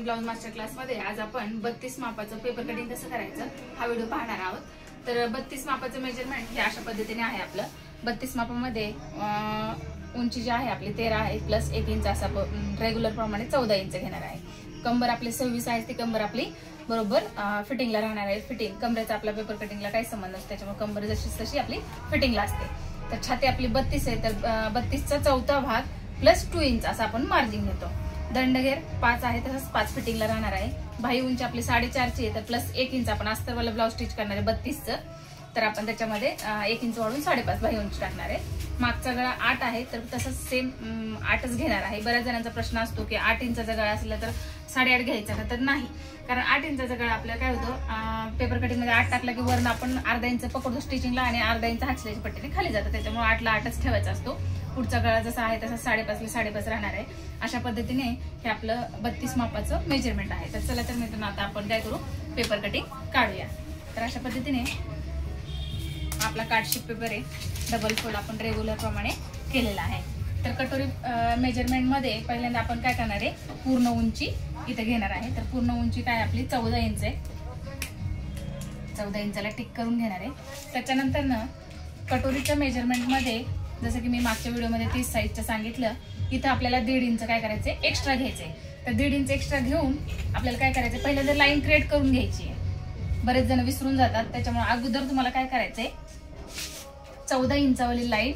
Blouse master class मध्ये आज आपण 32 मापाचं पेपर कटिंग कसं करायचं हा व्हिडिओ पाहणार आहोत। तर 32 मापाचं मेजरमेंट हे अशा पद्धतीने आहे। आपलं 32 मापामध्ये उंची जी आहे आपली 13 आहे प्लस 1 इंच असा रेग्युलर प्रमाणे 14 इंच घेणार आहे। कंबर आपली 26 आहे, ती कंबर आपली बरोबर फिटिंगला राहणार आहे। फिटिंग कमरेचा आपला पेपर कटिंगला काही संबंध नसतो, त्याच्यामुळे कंबर जशी तशी आपली फिटिंगला असते। तर छाती आपली 32 आहे, तर 32 चा चौथा भाग प्लस 2 इंच असा आपण मार्जिन घेतो। दंडघेर 5 आहे, तसंच 5 फिटिंगला राहणार आहे। भाई उंची आपली 4.5 ची आहे, तर प्लस 1 इंच आपण अस्तरवाला ब्लाउज स्टिच करणार आहे 32 चं, तर आपण त्याच्यामध्ये 1 इंच वाढून 5.5 भाई उंची टाकणार आहे। मागचा गळा 8 आहे, तर तसंच सेम 8च घेणार आहे। बऱ्याच जणांचा प्रश्न असतो की 8 इंचाचा गळा असला तर 8.5 घ्यायचा का, तर नाही, कारण 8 इंचाचा गळा आपल्याला काय होतं, पेपर कटिंग मध्ये 8 टाकला की वरून आपण अर्धा इंच पकडतो स्टिचिंगला आणि अर्धा इंच हातल्याच्या पट्टीने खाली जातं, त्याच्यामुळे 8 ला 8च ठेवायचा असतो। पुढचा गळा जसा आहे तसा 5.5 ला 5.5 राहणार आहे। अशा पद्धतीने हे आपलं 32 मापाचं मेजरमेंट आहे। तर चला तर मित्रांनो, आता आपण काय करू, पेपर कटिंग काढूया। तर अशा पद्धतीने आपला कार्डशीट पेपर आहे, डबल फोल्ड आपण रेग्युलर प्रमाणे केलेला आहे। तर कटोरी मेजरमेंट मध्ये पहिल्यांदा आपण काय करणार आहे, पूर्ण उंची इथे घेणार आहे। तर पूर्ण उंची काय आपली 14 इंच आहे, 14 इंचाला टिक करून घेणार आहे। त्याच्यानंतर ना कटोरीच्या मेजरमेंट मध्ये जसं की मी मागच्या व्हिडिओमध्ये 30 साईजचं सांगितलं, इथं आपल्याला 1.5 इंच काय करायचंय, एक्स्ट्रा घ्यायचंय। तर 1.5 इंच एक्स्ट्रा घेऊन आपल्याला काय करायचंय, पहिल्यांदा लाईन क्रिएट करून घ्यायची आहे। बरेच जण विसरून जातात, त्याच्यामुळे अगोदर तुम्हाला काय करायचंय, 14 इंचावाली लाईन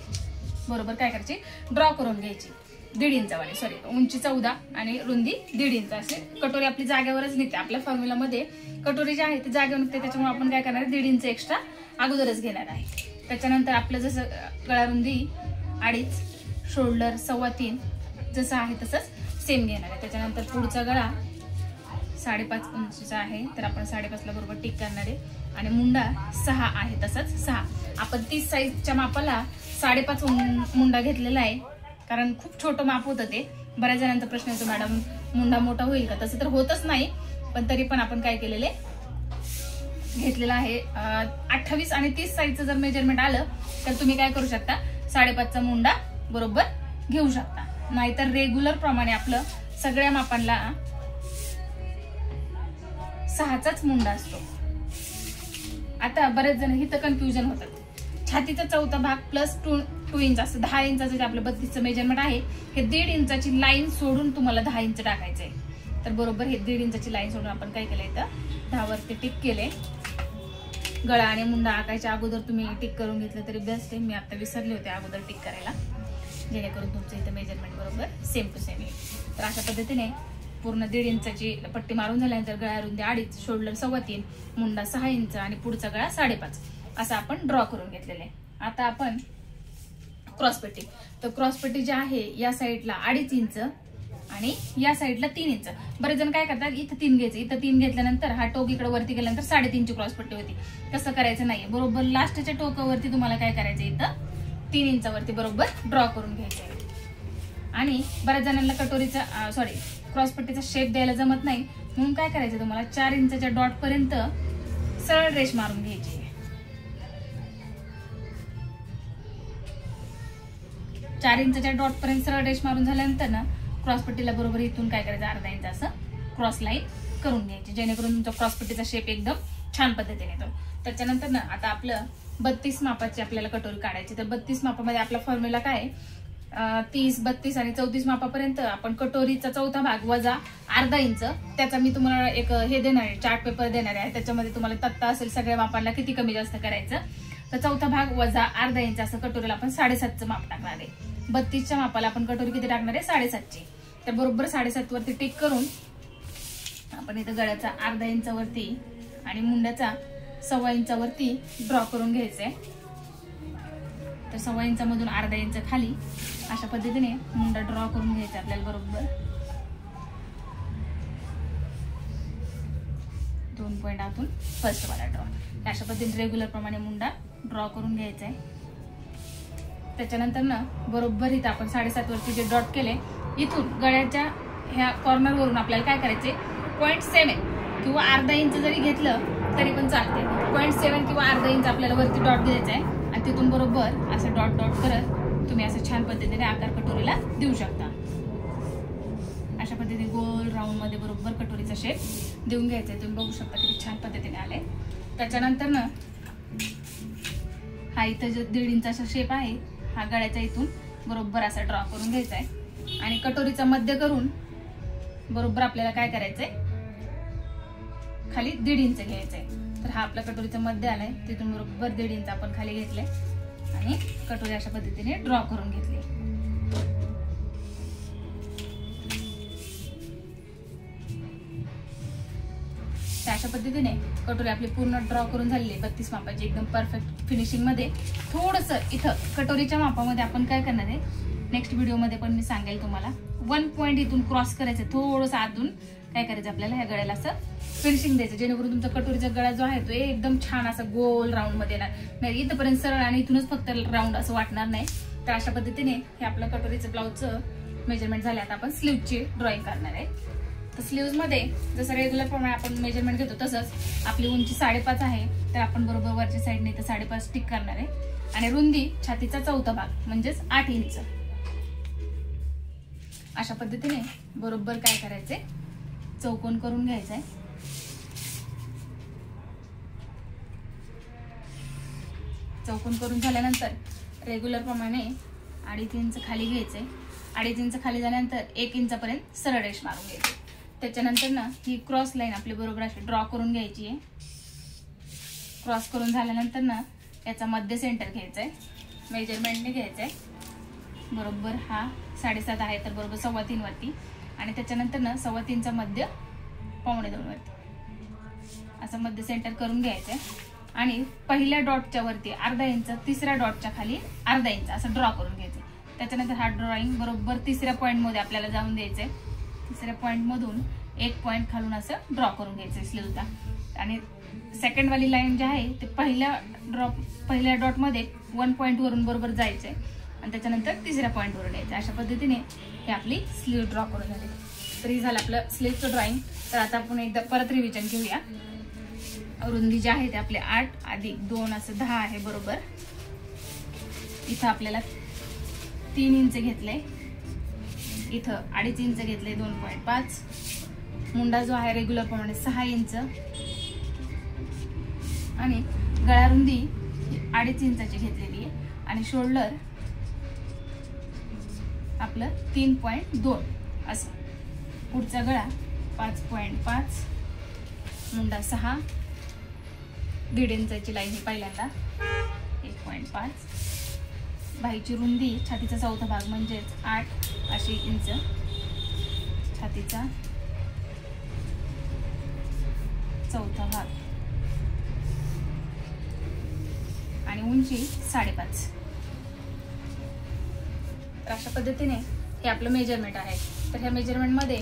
बरोबर काय करायची, ड्रॉ करून घ्यायची। 1.5 इंचावाली, सॉरी, उंची 14 आणि रुंदी 1.5 इंच असे। कटोरी आपली जागेवरच निघते, आपल्या फॉर्म्युलामध्ये कटोरी जी आहे ती जागेवर निघते, त्याच्यामुळे आपण काय करणार, 1.5 इंच एक्स्ट्रा अगोदरच घेणार आहे। त्याच्यानंतर आपलं जसं गळा रुंदी 2.5, शोल्डर 3.25 जसं आहे तसंच सेम घेणार आहे। त्याच्यानंतर पुढचा गळा 5.5 इंचचा आहे, तर आपण 5.5 ला बरोबर टिक करणार आहे। आणि मुंडा 6 आहे, तसंच 6 आपण 30 साईजच्या मापाला 5.5 मुंडा घेतलेला आहे, कारण खूप छोटं माप होतं ते। बऱ्याच जणांचा प्रश्न येतो, मॅडम मुंडा मोठा होईल का, तसं तर होतच नाही, पण तरी पण आपण काय केलेले घेतलेला आहे। 28 आणि 30 साईजचं जर मेजरमेंट आलं तर तुम्ही काय करू शकता, 5.5 चा मुंडा बरोबर घेऊ शकता, नाहीतर रेग्युलर प्रमाणे आपलं सगळ्या मापांना 6चाच मुंडा असतो। आता बरेच जण इथं कन्फ्युजन होतात। छातीचा चौथा भाग प्लस 2 इंच असं 10 इंचाचं जे आपलं 32चं मेजरमेंट आहे, हे 1.5 इंचाची लाईन सोडून तुम्हाला 10 इंच टाकायचंय। तर बरोबर हे 1.5 इंचाची लाईन सोडून आपण काय केलंय, इथं 10 वरती टिक केले। गळा आणि मुंडा आकायच्या अगोदर तुम्ही टिक करून घेतलं तरी बेस्ट आहे, मी आता विसरले होते अगोदर टिक करायला, जेणेकरून तुमचं इथं मेजरमेंट बरोबर सेम टू सेम येईल। तर अशा पद्धतीने पूर्ण 1.5 इंचाची पट्टी मारून झाल्यानंतर गळा रुंदी 2.5, शोल्डर 3.25, मुंडा 6 इंच आणि पुढचा गळा 5.5 असं आपण ड्रॉ करून घेतलेले। आता आपण क्रॉसपट्टी, तर क्रॉसपट्टी जी आहे या साईडला 2.5 इंच आणि या साईडला 3 इंच। बरेच जण काय करतात, इथं 3 घ्यायचं, इथं 3 घेतल्यानंतर हा टोक इकडे वरती गेल्यानंतर 3.5 ची क्रॉसपट्टी होती, तसं करायचं नाहीये। बरोबर लास्टच्या टोकावरती तुम्हाला काय करायचं, इथं 3 इंचावरती बरोबर ड्रॉ करून घ्यायचंय। आणि बऱ्याच जणांना कटोरीचा क्रॉसपट्टीचा शेप द्यायला जमत नाही, म्हणून काय करायचं, तुम्हाला 4 इंचाच्या डॉट पर्यंत सरळ रेष मारून घ्यायची। 4 इंचाच्या डॉट पर्यंत सरळ रेष मारून झाल्यानंतर ना क्रॉसपट्टीला बरोबर इथून काय करायचं, अर्धा इंच असं क्रॉस लाईन करून घ्यायची, जेणेकरून तुमचा क्रॉसपट्टीचा शेप एकदम छान पद्धतीने येतो। त्याच्यानंतर ना आता आपलं 32 मापाची आपल्याला कटोरी काढायची। तर 32 मापामध्ये आपला फॉर्म्युला काय आहे, 30, 32 आणि 34 मापापर्यंत आपण कटोरीचा चौथा भाग वजा अर्धा इंच, त्याचा मी तुम्हाला एक हे देणार आहे, चार्ट पेपर देणार आहे, त्याच्यामध्ये तुम्हाला तक्ता असेल सगळ्या मापांना किती कमी जास्त करायचं। तर चौथा भाग वजा अर्धा इंच असं कटोरीला आपण 7.5चं माप टाकणार आहे। 32च्या मापाला आपण कटोरी किती टाकणार आहे, 7.5ची। तर बरोबर 7.5 वरती टिक करून आपण इथं गळ्याचा अर्धा इंचावरती आणि मुंड्याचा 1.25 इंचावरती ड्रॉ करून घ्यायचंय। तर 1.25 इंचामधून अर्धा इंच खाली अशा पद्धतीने मुंडा ड्रॉ करून घ्यायचा आपल्याला बरोबर 2 पॉइंट आतून फर्स्ट वाला ड्रॉ, अशा पद्धतीने रेग्युलर प्रमाणे मुंडा ड्रॉ करून घ्यायचा आहे। त्याच्यानंतर ना बरोबर इथं आपण 7.5 वरती जे डॉट केले, इथून गळ्याच्या ह्या कॉर्नर वरून आपल्याला काय करायचे, 0.7 किंवा अर्धा इंच जरी घेतलं तरी पण चालते। 0.7 किंवा अर्धा इंच आपल्याला वरती डॉट घ्यायचा आहे आणि तिथून बरोबर असं डॉट डॉट करत तुम्ही असं छान पद्धतीने आकार कटोरीला देऊ शकता। अशा पद्धतीने गोल राऊंड मध्ये बरोबर कटोरीचा शेप देऊन घ्यायचा आहे। तुम्ही बघू शकता किती छान पद्धतीने आले। त्याच्यानंतर ना हा इथं जो 1.5 इंचाचा शेप आहे हा गळ्याच्या इथून बरोबर असा ड्रॉ करून घ्यायचा आहे आणि कटोरीचा मध्य करून बरोबर आपल्याला काय करायचंय, खाली 1.5 इंच घ्यायचंय। तर हा आपला कटोरीचा मध्य आलाय, तिथून बरोबर 1.5 इंच आपण खाली घेतलंय आणि कटोरी अशा पद्धतीने ड्रॉ करून घेतली। अशा पद्धतीने कटोरी आपली पूर्ण ड्रॉ करून झालेली 32 मापाची एकदम परफेक्ट फिनिशिंग मध्ये। थोडंसं इथं कटोरीच्या मापामध्ये आपण काय करणार आहे, नेक्स्ट व्हिडिओ मध्ये पण मी सांगेल तुम्हाला। 1 पॉइंट इथून क्रॉस करायचं, थोडंसं आतून काय करायचं आपल्याला ह्या गळ्याला असं फिनिशिंग द्यायचं, जेणेकरून तुमचा कटोरीचा गळा जो आहे तो एकदम छान असा गोल राऊंड मध्ये येणार नाही, इथपर्यंत सरळ आणि इथूनच फक्त राऊंड असं वाटणार नाही। तर अशा पद्धतीने हे आपलं कटोरीचं ब्लाऊजचं मेजरमेंट झालं। आता आपण स्लीव्हची ड्रॉइंग करणार आहे। तर स्लीव्ज मध्ये जसं रेग्युलर प्रमाणे आपण मेजरमेंट घेतो तसंच आपली उंची 5.5 आहे, तर आपण बरोबर वरच्या साईडने तर 5.5 टिक करणार आहे आणि रुंदी छातीचा 4था भाग म्हणजेच 8 इंच। अशा पद्धतीने बरोबर काय करायचंय, चौकोन करून घ्यायचंय। चौकोन करून झाल्यानंतर रेग्युलर प्रमाणे 2.5 इंच खाली घ्यायचंय। 2.5 इंच खाली झाल्यानंतर 1 इंचापर्यंत सरळ रेष मारून घ्यायची। त्याच्यानंतर ना ही क्रॉस लाईन आपली बरोबर अशी ड्रॉ करून घ्यायची आहे। क्रॉस करून झाल्यानंतर ना याचा मध्य सेंटर घ्यायचंय, मेजरमेंटने घ्यायचंय। बरोबर हा 7.5 आहे, तर बरोबर 3.25 वरती आणि त्याच्यानंतर ना 3.25चा मध्य 2.25 वरती असं मध्य सेंटर करून घ्यायचंय आणि पहिल्या डॉटच्या वरती 1/2 इंच, तिसऱ्या डॉटच्या खाली 1/2 इंच असं ड्रॉ करून घ्यायचंय। त्याच्यानंतर हा ड्रॉइंग बरोबर 3ऱ्या पॉइंट मध्ये आपल्याला जाऊन द्यायचंय। 3ऱ्या पॉइंट मधून 1 पॉइंट खालून असं ड्रॉ करून घ्यायचंय स्लीव्हला आणि सेकंड वाली लाईन जी आहे ते पहिल्या डॉट मध्ये 1 पॉइंट वरून बरोबर जायचंय आणि त्याच्यानंतर 3ऱ्या पॉइंट वरून यायचं। अशा पद्धतीने हे आपली स्लीव्ह ड्रॉ करून झाली। तर हे झालं आपलं स्लीव्हचं ड्रॉइंग। तर आता आपण एकदा परत रिव्हिजन घेऊया। रुंदी जी आहे ते आपले 8 + 2 असं 10 आहे बरोबर। इथं आपल्याला 3 इंच घेतले, इथं 2.5 इंच घेतले 2.5। मुंडा जो आहे रेग्युलर प्रमाणे 6 इंच आणि गळा रुंदी 2.5 इंचाची घेतलेली आहे आणि शोल्डर आपलं 3.2 असं। पुढचा गळा 5.5, मुंडा 6, 1.5 इंचाची लाईन ही पहिल्यांदा 1.5। बाहीची रुंदी छातीचा 4था भाग म्हणजेच 8 अशी इंच, छातीचा 4था भाग आणि उंची 5.5। तर अशा पद्धतीने हे आपलं मेजरमेंट आहे। तर ह्या मेजरमेंट मध्ये